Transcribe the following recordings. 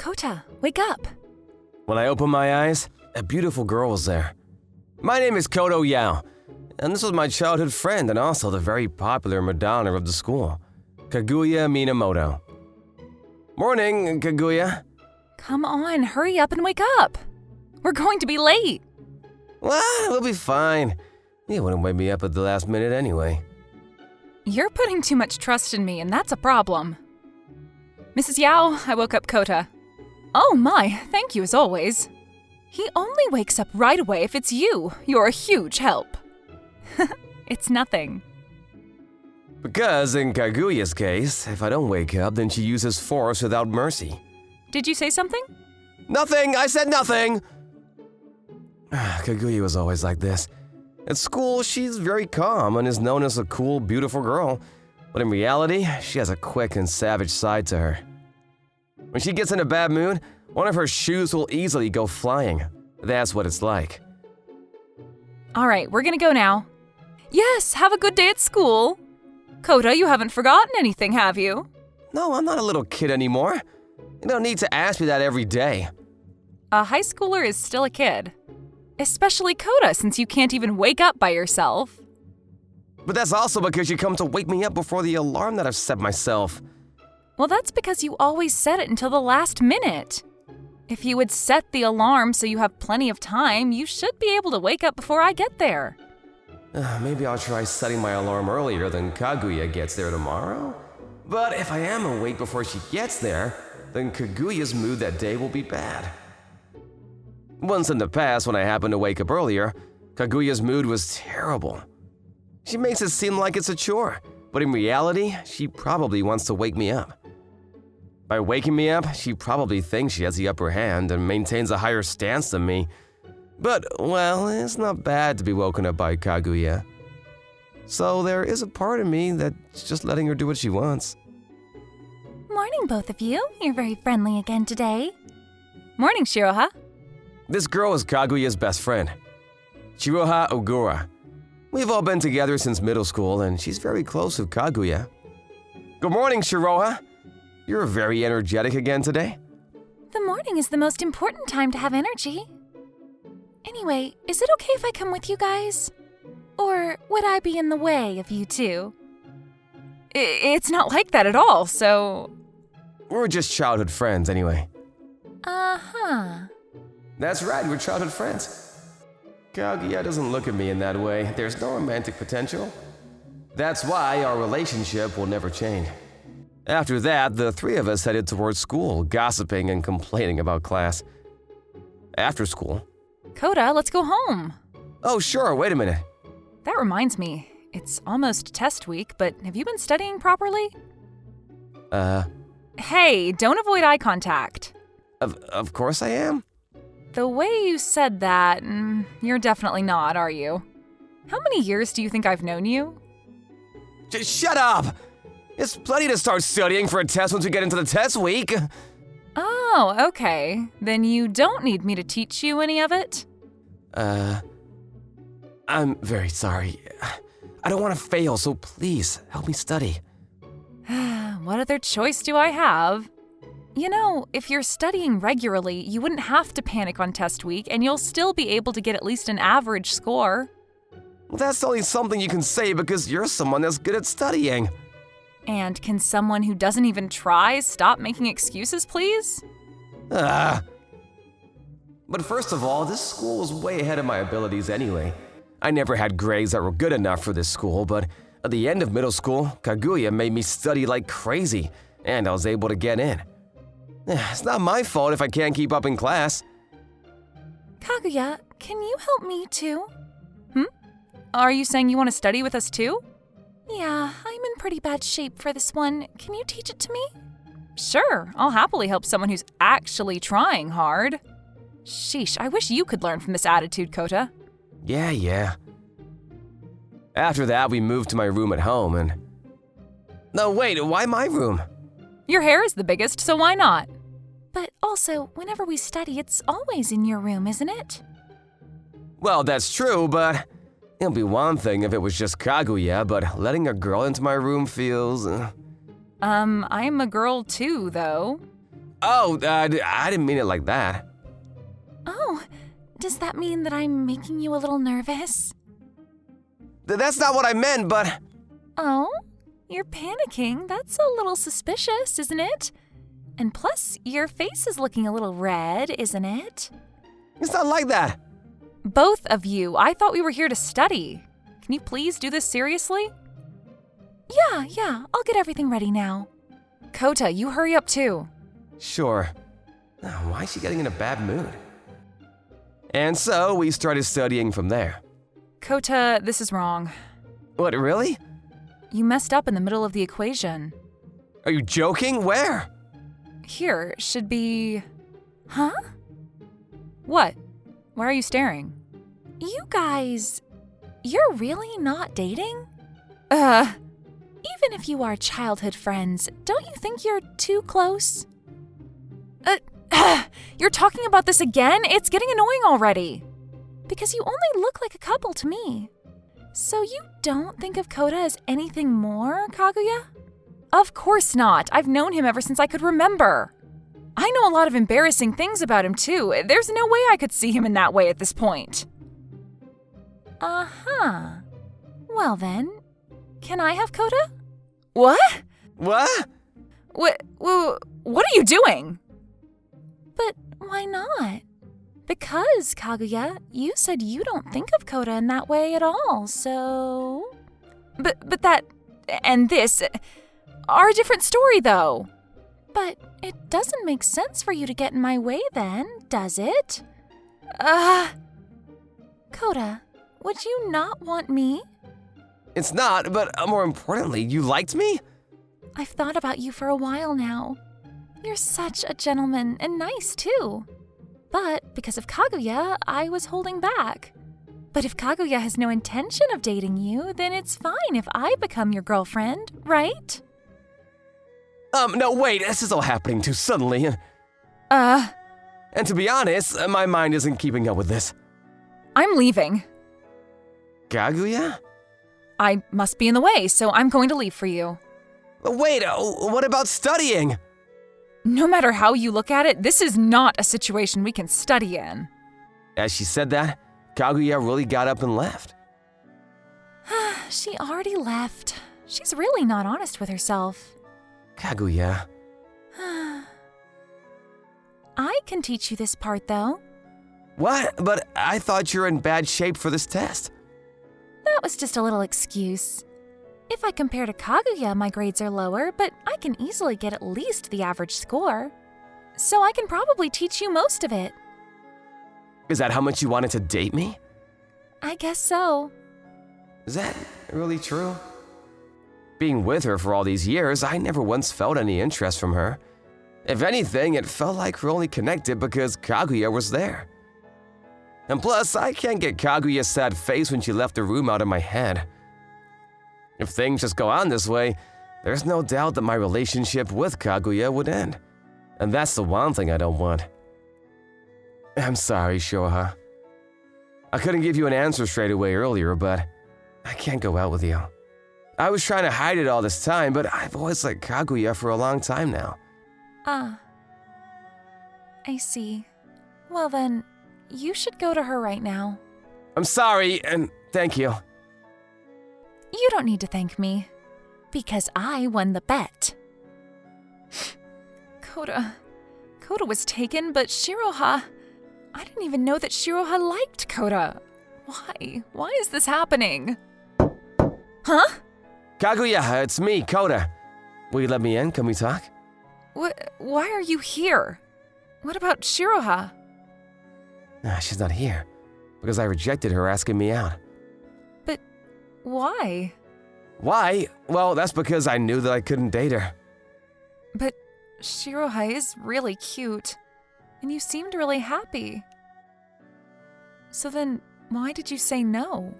Kota, wake up! When I opened my eyes, a beautiful girl was there. My name is Koto Yao, and this was my childhood friend and also the very popular Madonna of the school, Kaguya Minamoto. Morning, Kaguya. Come on, hurry up and wake up! We're going to be late! Well, we'll be fine. You wouldn't wake me up at the last minute anyway. You're putting too much trust in me, and that's a problem. Mrs. Yao, I woke up Kota. Oh my, thank you as always. He only wakes up right away if it's you. You're a huge help. It's nothing. Because in Kaguya's case, if I don't wake up, then she uses force without mercy. Did you say something? Nothing! I said nothing! Kaguya was always like this. At school, she's very calm and is known as a cool, beautiful girl. But in reality, she has a quick and savage side to her. When she gets in a bad mood, one of her shoes will easily go flying. That's what it's like. All right, we're gonna go now. Yes, have a good day at school. Kota, you haven't forgotten anything, have you? No, I'm not a little kid anymore. You don't need to ask me that every day. A high schooler is still a kid. Especially Kota, since you can't even wake up by yourself. But that's also because you come to wake me up before the alarm that I've set myself. Well, that's because you always set it until the last minute. If you would set the alarm so you have plenty of time, you should be able to wake up before I get there. Maybe I'll try setting my alarm earlier than Kaguya gets there tomorrow. But if I am awake before she gets there, then Kaguya's mood that day will be bad. Once in the past, when I happened to wake up earlier, Kaguya's mood was terrible. She makes it seem like it's a chore, but in reality, she probably wants to wake me up. By waking me up, she probably thinks she has the upper hand and maintains a higher stance than me. But, well, it's not bad to be woken up by Kaguya. So there is a part of me that's just letting her do what she wants. Morning, both of you. You're very friendly again today. Morning, Shiroha. This girl is Kaguya's best friend, Shiroha Ogura. We've all been together since middle school, and she's very close with Kaguya. Good morning, Shiroha. You're very energetic again today. The morning is the most important time to have energy. Anyway, is it okay if I come with you guys? Or would I be in the way of you two? It's not like that at all, so... We're just childhood friends anyway. Uh-huh. That's right, we're childhood friends. Kaguya doesn't look at me in that way. There's no romantic potential. That's why our relationship will never change. After that, the three of us headed towards school, gossiping and complaining about class. After school... Kota, let's go home. Oh, sure, wait a minute. That reminds me, it's almost test week, but have you been studying properly? Hey, don't avoid eye contact. Of course I am. The way you said that, you're definitely not, are you? How many years do you think I've known you? Just shut up! It's plenty to start studying for a test once we get into the test week. Oh, okay. Then you don't need me to teach you any of it? I'm very sorry. I don't want to fail, so please, help me study. What other choice do I have? You know, if you're studying regularly, you wouldn't have to panic on test week, and you'll still be able to get at least an average score. Well, that's only something you can say because you're someone that's good at studying. And can someone who doesn't even try stop making excuses, please? But first of all, this school was way ahead of my abilities anyway. I never had grades that were good enough for this school, but at the end of middle school, Kaguya made me study like crazy, and I was able to get in. It's not my fault if I can't keep up in class. Kaguya, can you help me too? Are you saying you want to study with us too? Yeah, I'm in pretty bad shape for this one. Can you teach it to me? Sure, I'll happily help someone who's actually trying hard. Sheesh, I wish you could learn from this attitude, Kota. Yeah. After that, we moved to my room at home and... No, wait, why my room? Your hair is the biggest, so why not? But also, whenever we study, it's always in your room, isn't it? Well, that's true, but... It'd be one thing if it was just Kaguya, but letting a girl into my room feels... I'm a girl too, though. Oh, I didn't mean it like that. Oh, does that mean that I'm making you a little nervous? That's not what I meant, but... Oh, you're panicking. That's a little suspicious, isn't it? And plus, your face is looking a little red, isn't it? It's not like that. Both of you, I thought we were here to study. Can you please do this seriously? Yeah, I'll get everything ready now. Kota, you hurry up too. Sure. Why is she getting in a bad mood? And so we started studying from there. Kota, this is wrong. What, really? You messed up in the middle of the equation. Are you joking? Where? Here should be... Huh? What? Why are you staring? You guys, you're really not dating? Even if you are childhood friends, don't you think you're too close? You're talking about this again? It's getting annoying already. Because you only look like a couple to me. So you don't think of Kota as anything more, Kaguya? Of course not. I've known him ever since I could remember. I know a lot of embarrassing things about him too. There's no way I could see him in that way at this point. Uh-huh. Well then, can I have Kota? What? What? What are you doing? But why not? Because, Kaguya, you said you don't think of Kota in that way at all, so... But that and this are a different story, though. But it doesn't make sense for you to get in my way then, does it? Kota, would you not want me? It's not, but more importantly, you liked me? I've thought about you for a while now. You're such a gentleman and nice, too. But because of Kaguya, I was holding back. But if Kaguya has no intention of dating you, then it's fine if I become your girlfriend, right? No, wait, this is all happening too suddenly. And to be honest, my mind isn't keeping up with this. I'm leaving. Kaguya? I must be in the way, so I'm going to leave for you. Wait, what about studying? No matter how you look at it, this is not a situation we can study in. As she said that, Kaguya really got up and left. She already left. She's really not honest with herself. Kaguya. I can teach you this part, though. What? But I thought you're in bad shape for this test. That was just a little excuse. If I compare to Kaguya, my grades are lower, but I can easily get at least the average score. So I can probably teach you most of it. Is that how much you wanted to date me? I guess so. Is that really true? Being with her for all these years, I never once felt any interest from her. If anything, it felt like we're only connected because Kaguya was there. And plus, I can't get Kaguya's sad face when she left the room out of my head. If things just go on this way, there's no doubt that my relationship with Kaguya would end. And that's the one thing I don't want. I'm sorry, Shiroha. I couldn't give you an answer straight away earlier, but I can't go out with you. I was trying to hide it all this time, but I've always liked Kaguya for a long time now. I see. Well then, you should go to her right now. I'm sorry, and thank you. You don't need to thank me, because I won the bet. Kota was taken, but Shiroha... I didn't even know that Shiroha liked Kota. Why? Why is this happening? Huh? Kaguya, it's me, Kota. Will you let me in? Can we talk? Why are you here? What about Shiroha? She's not here, because I rejected her asking me out. But why? Why? Well, that's because I knew that I couldn't date her. But Shiroha is really cute, and you seemed really happy. So then, why did you say no?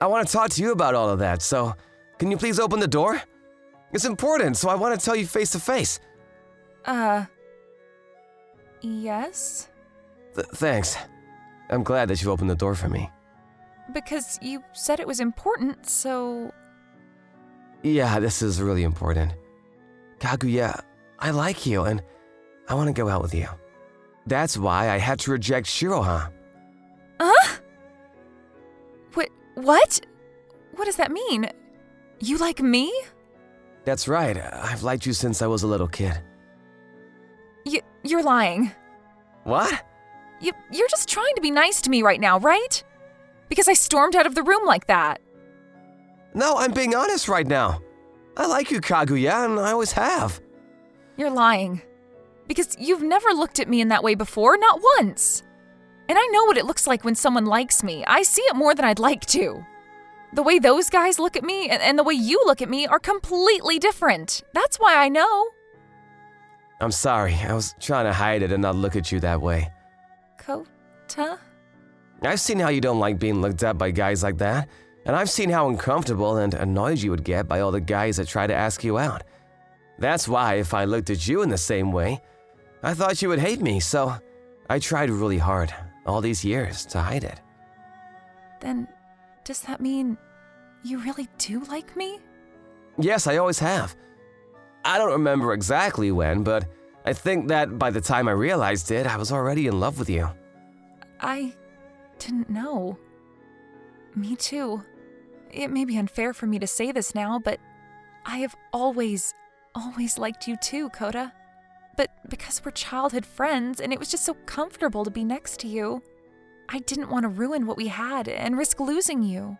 I want to talk to you about all of that, so can you please open the door? It's important, so I want to tell you face to face. Yes? Thanks. I'm glad that you opened the door for me. Because you said it was important, so... Yeah, this is really important. Kaguya, I like you, and I want to go out with you. That's why I had to reject Shiroha. What? What does that mean? You like me? That's right, I've liked you since I was a little kid. You're lying. What? You're just trying to be nice to me right now, right? Because I stormed out of the room like that. No, I'm being honest right now. I like you, Kaguya, and I always have. You're lying. Because you've never looked at me in that way before, not once. And I know what it looks like when someone likes me. I see it more than I'd like to. The way those guys look at me and the way you look at me are completely different. That's why I know. I'm sorry, I was trying to hide it and not look at you that way. Kota? I've seen how you don't like being looked at by guys like that, and I've seen how uncomfortable and annoyed you would get by all the guys that try to ask you out. That's why if I looked at you in the same way, I thought you would hate me, so I tried really hard, all these years, to hide it. Then, does that mean you really do like me? Yes, I always have. I don't remember exactly when, but I think that by the time I realized it, I was already in love with you. I didn't know. Me too. It may be unfair for me to say this now, but I have always liked you too, Kota. But because we're childhood friends and it was just so comfortable to be next to you, I didn't want to ruin what we had and risk losing you.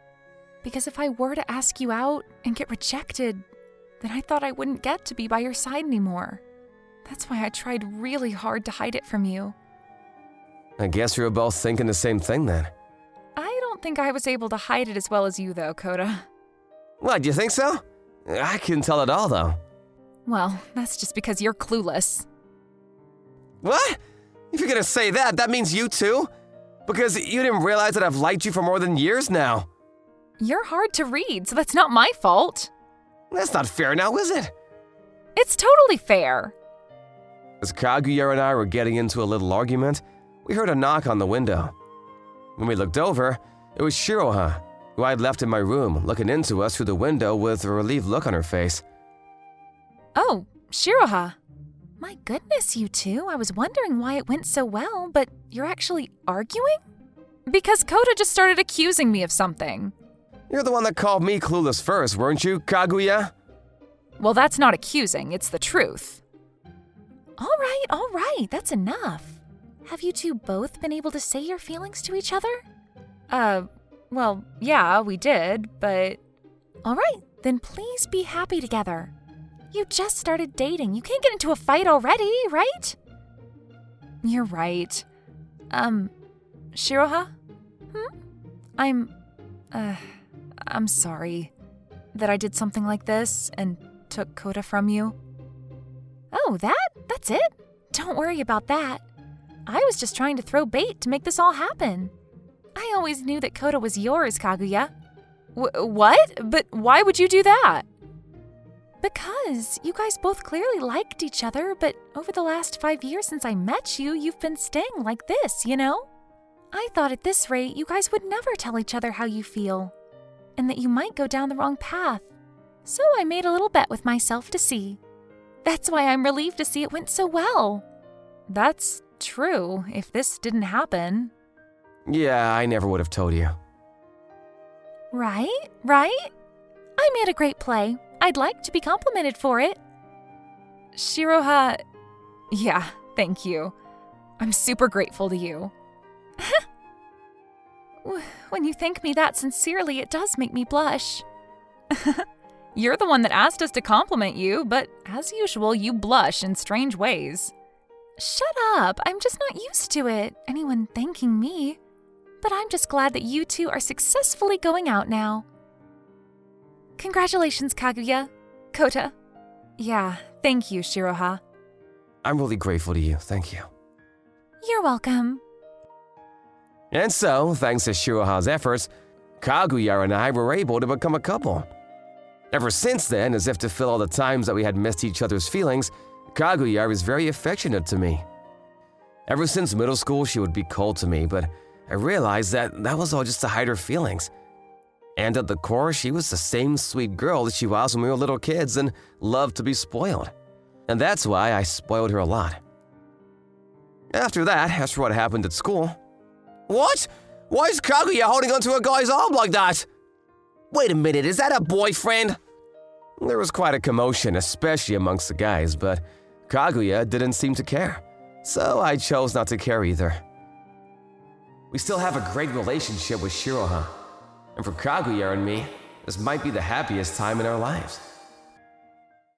Because if I were to ask you out and get rejected, then I thought I wouldn't get to be by your side anymore. That's why I tried really hard to hide it from you. I guess we were both thinking the same thing then. I don't think I was able to hide it as well as you though, Kota. What, you think so? I couldn't tell at all though. Well, that's just because you're clueless. What? If you're gonna say that, that means you too? Because you didn't realize that I've liked you for more than years now. You're hard to read, so that's not my fault. That's not fair now, is it? It's totally fair. As Kaguya and I were getting into a little argument, we heard a knock on the window. When we looked over, it was Shiroha, who I had left in my room, looking into us through the window with a relieved look on her face. Oh, Shiroha. My goodness, you two. I was wondering why it went so well, but you're actually arguing? Because Kota just started accusing me of something. You're the one that called me clueless first, weren't you, Kaguya? Well, that's not accusing, it's the truth. All right, that's enough. Have you two both been able to say your feelings to each other? Well, yeah, we did, but... All right, then please be happy together. You just started dating. You can't get into a fight already, right? You're right. Shiroha? I'm sorry that I did something like this and took Kota from you. Oh, that's it? Don't worry about that. I was just trying to throw bait to make this all happen. I always knew that Kota was yours, Kaguya. What? But why would you do that? Because you guys both clearly liked each other, but over the last 5 years since I met you, you've been staying like this, you know? I thought at this rate, you guys would never tell each other how you feel, and that you might go down the wrong path. So I made a little bet with myself to see. That's why I'm relieved to see it went so well. That's true, if this didn't happen. Yeah, I never would have told you. Right? I made a great play. I'd like to be complimented for it. Shiroha, yeah, thank you. I'm super grateful to you. When you thank me that sincerely, it does make me blush. You're the one that asked us to compliment you, but as usual, you blush in strange ways. Shut up, I'm just not used to it, anyone thanking me. But I'm just glad that you two are successfully going out now. Congratulations, Kaguya. Kota. Yeah, thank you, Shiroha. I'm really grateful to you, thank you. You're welcome. And so, thanks to Shiroha's efforts, Kaguya and I were able to become a couple. Ever since then, as if to fill all the times that we had missed each other's feelings, Kaguya was very affectionate to me. Ever since middle school, she would be cold to me, but I realized that was all just to hide her feelings. And at the core, she was the same sweet girl that she was when we were little kids and loved to be spoiled. And that's why I spoiled her a lot. After that, asked for what happened at school. What? Why is Kaguya holding onto a guy's arm like that? Wait a minute, is that a boyfriend? There was quite a commotion, especially amongst the guys, but Kaguya didn't seem to care, so I chose not to care either. We still have a great relationship with Shiroha, and for Kaguya and me, this might be the happiest time in our lives.